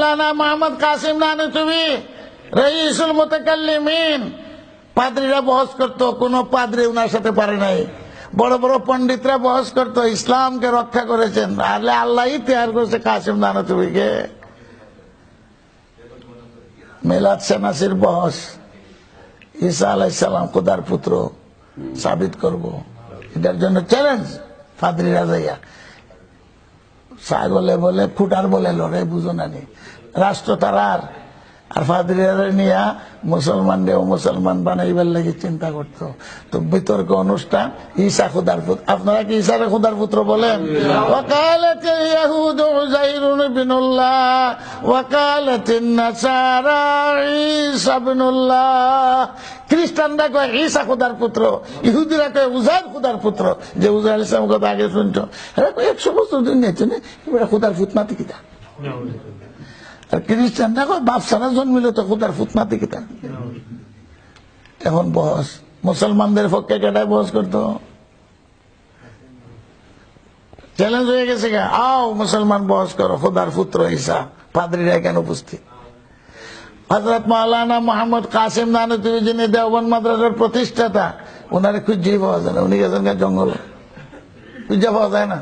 মাওলানা মোহাম্মদ কাসিম নানুতুবি রইসুল মুতাকাল্লিমিন, পাদ্রীরা বহস করতো, কোন পাদ্রী উনার সাথে পারে নাই। বড় বড় পণ্ডিতরা বহস করতো, ইসলামকে রক্ষা করেছেন, আল্লাহই তৈরি করেছে কাসিম নানুতুবিকে। মিলাদ সেনাসির বহস, ঈসা আলাইহিস সালাম খোদার পুত্র সাবিত করব, এটার জন্য চ্যালেঞ্জ। পাদ্রীরা যাইয়া ছাগলে বলে ফুটার বলে লড়ে, বুঝো না নি রাষ্ট্র তারার। আর পাদ্রীরা নিয়া মুসলমান বানাইবার লাগে চিন্তা করতো। তো বিতর্ক অনুষ্ঠান, ঈসা খোদার পুত্র। আপনারা কি ঈসারে খোদার পুত্র বলেন? ওয়াকালাতিল ইয়াহুদু উযাইরুন ইবনুল্লাহ ওয়াকালাতিন নাসারা ঈসা ইবনুল্লাহ। খ্রিস্টানরা কয় ঈসা খোদার পুত্র, ইহুদিরা কয় উযাইর খোদার পুত্র। যে উযাইর আলাইহিস সালাম কথা আগে শুনছো, এরা কয় 100 বছর দুনিয়া চলে, এরা খোদার ফুতনাতি কিতা। আর খ্রিস্টানরা কয় বাপ সারা জন্মিল তো খোদার ফুতনাতি কিতা। এখন বহস মুসলমানদের পক্ষে কেটায় বহস করতো, চ্যালেঞ্জ হয়ে গেছে। আও মুসলমান বহস করো, খোদার পুত্র ঈসা। পাদ্রীরা কেন উপস্থিত? হযরত মাওলানা মোহাম্মদ কাসিম নানুতুবি, যিনি দেওবন্দ মাদ্রাসার প্রতিষ্ঠাতা, ওনারে খুঁজেই পাওয়া যায় না। উনি গেছেন জঙ্গল, খুঁজে পাওয়া যায় না।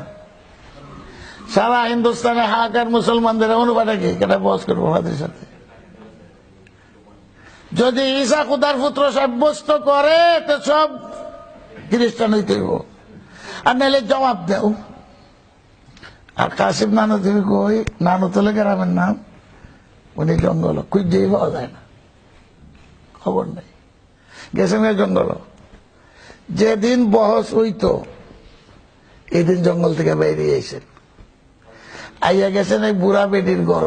সারা হিন্দুস্তানে হাহাকার, মুসলমানদের অনুপাতে কি কেটা বহস করবো পাদ্রীর সাথে? যদি ঈসা খোদার পুত্র সাব্যস্ত করে তো সব খ্রিস্টান হইতে হইব, আর নাহলে জবাব দেও। আর কাসিম নানুতুবি কই, নানুতলে গ্রামের নাম, উনি জঙ্গল, খুঁজেই পাওয়া যায় না, খবর নেই, গেছেন জঙ্গল। যেদিন বহস হইতো এদিন জঙ্গল থেকে বেরিয়ে এসেছেন, আইয়া গেছেন এই বুড়া বেটির ঘর।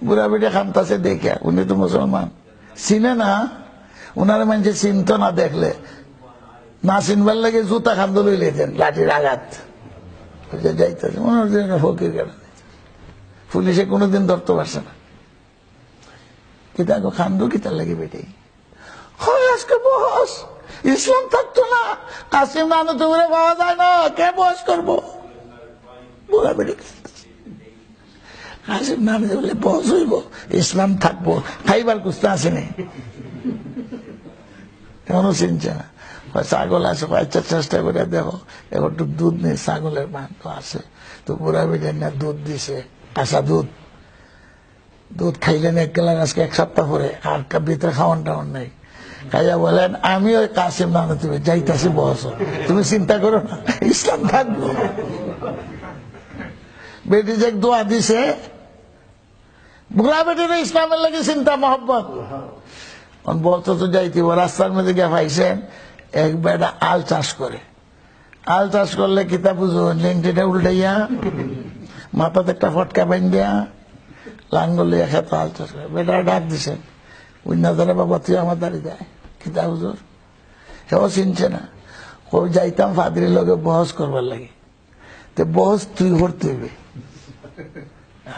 বুড়া বেটি খামতাছে দেখে, উনি তো মুসলমান, চিনে না, উনার মানুষে চিনত না। দেখলে না চিনবার লাগে জুতা খান্দো লইলেন, লাঠির আঘাত যাইতেছে, মনে হচ্ছে ফকির কেন। পুলিশে কোনোদিন ধরতে পারছে না। কিতা খান্দো কিতার লাগে বেটি, আজকে বহস, ইসলাম থাকতো না, কাসিম নানুতুবিরে পাওয়া যায় না, কে বহস করবো? বুড়া বেটি কাসিম নানুতুবি বহস হইব, ইসলাম থাকবো, খাইবার কুস্তা আসেনি, এখনো চিনছে না। ছাগল আছে, আচ্ছা চেষ্টা করে দেখো, একটু দুধ নেই, ছাগলের মাংস আছে। তো বুড়া বেটির না দুধ দিছে, কাঁচা দুধ। দুধ খাইলেন 1 গ্লাস, আজকে 1 সপ্তাহ পরে, আর ভিতরে খাওয়ান টাওয়ান নেই। খাইয়া বলেন, আমি ওই কাসিম নানুতুবি যাইতাছি বহস, তুমি চিন্তা করো না, ইসলাম থাকবো। বেটি যে দোয়া দিছে, বুড়া বেটির ইসলামের লাগে চিন্তা মহব্বত। বলতো তো যাইতে, রাস্তার মধ্যে গিয়ে পাইছেন এক বেটা আল চাষ করে। আল চাষ করলে কিতা বুঝো, লিংটিটা উল্টাইয়া মাথাতে একটা ফটকা বান্ধিয়া লাঙ্গল খেতে আল চাষ করে। বেটা ডাক দিছেন, উন্না ধরে বাবা তুই আমার দাঁড়িয়ে দেয়, কিতা হুজুর? সেও চিনছে না। ও যাইতাম পাদ্রীর লগে বহস করবার লাগে। তো বহস তুই করতে হইবে,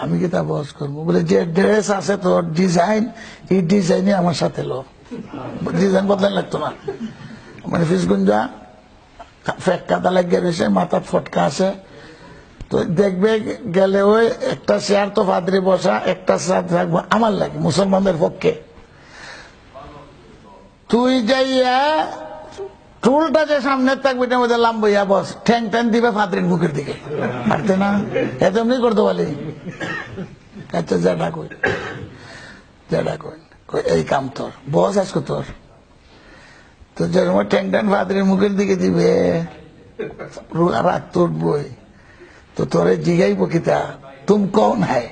আমি কিতা বহস করবো? বলে যে ড্রেস আছে তোর ডিজাইন, এই ডিজাইনে আমার সাথে লো। ডিজাইন বদলাই লাগতো না, মানে ফিসগুঞ্জা ফেক কাদা লাগিয়ে রয়েছে, মাথার ফটকা আছে। তো দেখবে গেলে ওই একটা চেয়ার তো পাদ্রী বসা, একটা চেয়ার থাকবো আমার লাগে মুসলমানদের পক্ষে। তুই যাইয়া টুলটা যে সামনে থাকবে এটার মধ্যে লাম্বইয়া বস, ঠ্যাং ট্যাং দিবে পাদ্রীর মুখের দিকে, পারতে না? এত এমনি করতে পারি। আচ্ছা যেটা কই, যেটা কই এই কাম তোর বস আজকে তোর। তো যেরকম ঠ্যাং ট্যাং পাদ্রীর মুখের দিকে দিবে, রাগ তোর বই। তো তোরে জিগাইব কিতা, তুম কৌন হ্যায়,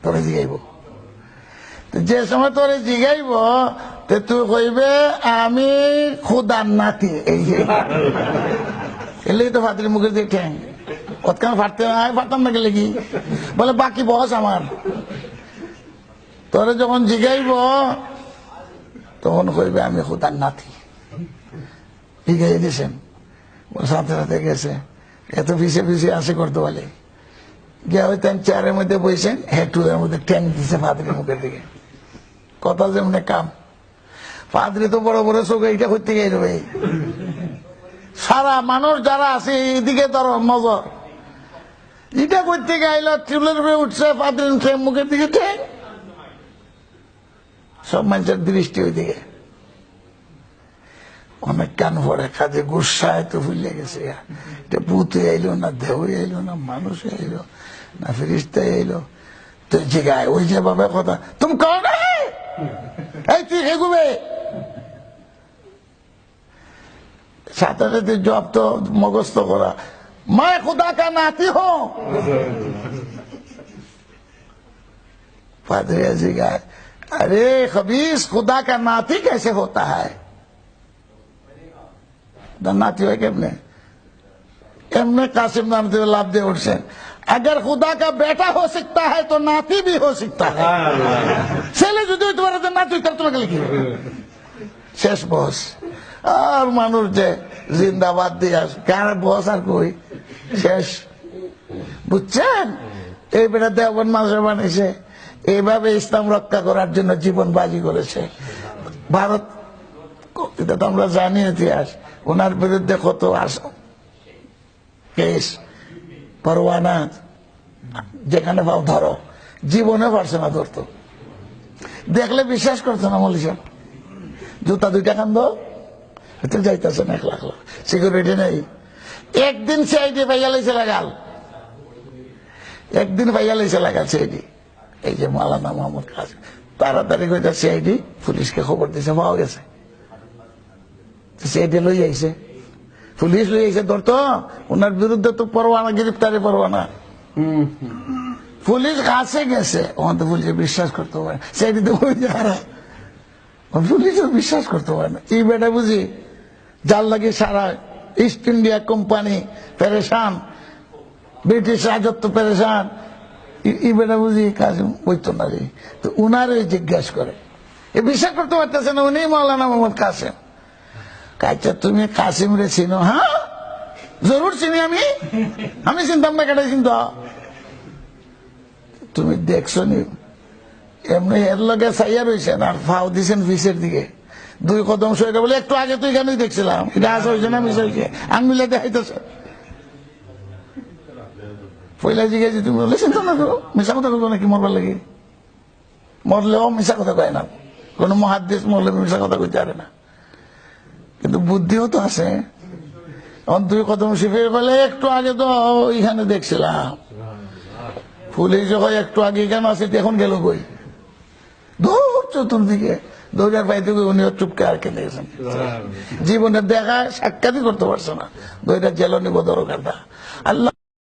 তোরে জিগাইব। যে সময় তোরে জিগাইব তুই কইবে আমি খুদার নাতি। এই এলে তো পাদ্রীর মুখের দিকে ঠ্যাং কতখান ফাটতে ফাটতাম না গেলে কি বলে বাকি বস আমার। তোরে যখন জিগাইব তখন কইবে আমি খুদার নাতি। জিগাই দিয়েছেন, সাথে সাথে গেছে, এত পিছিয়ে পিছিয়ে আসে করতে বলে গিয়া ওই তেন চেয়ারের মধ্যে বসেছেন, হেঁটুদের মধ্যে ট্যাং দিছে পাদ্রীর মুখের দিকে। কথা যেমন কাম, পাদ্রী তো বড় বড় চোখে এইটা করতে গিয়ে যাবে। সারা মানুষ যারা আছে এইদিকে তার নজর, এটা করতে গাইল টিউলের উপরে উঠছে পাত্রের মুখের দিকে ঠেক সব মানুষের দৃষ্টি ওই দিকে অনেক কান পড়ে কাজে গুসায় তো ভুলে গেছে এটা ভূত আইলো না দেহ আইলো না মানুষ আইলো না ফিরিস্তা আইলো তো জিগায় ওই যে বাবা কথা তুমি কও না এই তুই হেগুবে সাঁতারে জব তো মগস্ত করা मैं खुदा का नाती हूं पादरी जी का अरे खबीस खुदा का नाती कैसे होता है नाती हो केमने एमने कासिम नाम से लाभ दे उठसे अगर खुदा का बेटा हो सकता है तो नाती भी हो सकता है सेले जो तुम्हारा तो नाती कर तुम्हें लिखी शेष बॉस और मानुष जे जिंदाबाद दिया क्या बॉस और कोई শেষ বুঝছেন এই বেটা দেওবন মাঝে বানিয়েছে এইভাবে ইসলাম রক্ষা করার জন্য জীবন বাজি করেছে ভারত এটা তো আমরা জানি ইতিহাস ওনার বিরুদ্ধে কত কেস পরোয়ানা যেখানে পাও ধরো জীবনে পারছে না ধরতো দেখলে বিশ্বাস করতো না মৌলী সাহেব জুতা 2 টাকা দো যাইতেছে না 1 লাখ সিকিউরিটি নেই একদিন সিআইডি ভাইয়া লাইছে লাগাল একদিন ভাইয়া লাইছে লাগাল সিআইডি এই যে মাওলানা মোহাম্মদ কাসিম তাড়াতাড়ি করে সিআইডি পুলিশকে খবর দিয়েছে পাওয়া গেছে সিআইডি লই আইছে পুলিশ লই আইছে ধরতো ওনার বিরুদ্ধে তো পরোয়ানা গ্রেফতারি পরোয়ানা পুলিশ কাছে গেছে ওখান তো পুলিশে বিশ্বাস করতে পারে সিআইডি তো বই যারা পুলিশও বিশ্বাস করতে পারে না এই বেটা বুঝি যার লাগে সারা ইস্ট ইন্ডিয়া কোম্পানি পেরেশান ব্রিটিশ রাজত্ব পেরেশান এই বেটা বুঝি কাজ বইতো না রে তো উনারে জিজ্ঞাসা করে এ বিশ্বাস করতে পারতেছে না উনি মৌলানা মোহাম্মদ কাসিম কাইচা তুমি কাসিম রে চিনো হ্যাঁ জরুর চিনি আমি চিনতাম না কেটে চিন্ত তুমি দেখছো নি এমনি এর লগে চাইয়া রয়েছেন আর ফাও দিছেন ফিসের দিকে 2 কদম সরে বলে একটু আগে তো এখানেই দেখছিলাম এটা আজ হয়েছে না মিস হয়েছে আঙুলে দেখাইতেছে পয়লা জিজ্ঞাসা তুমি বলে চিন্তা না করো মিশা কথা বলবো নাকি মরবার লাগে মরলেও মিশা কথা কয় না কোন মহাদ্দেশ মরলে মিশা কথা কইতে পারে না কিন্তু বুদ্ধিও তো আছে 2 কদম শিফে বলে একটু আগে তো ওইখানে দেখছিলাম পুলিশ যখন একটু আগে কেন আছে এখন গেল কই দৌড় চতুর্দিকে দৌড়ার পাইতে উনিও চুপকে আর কেটে গেছেন জীবনের দেখা সাক্ষাৎই করতে পারছে না দৌড়া জেল নিব দরকারটা আল্লাহ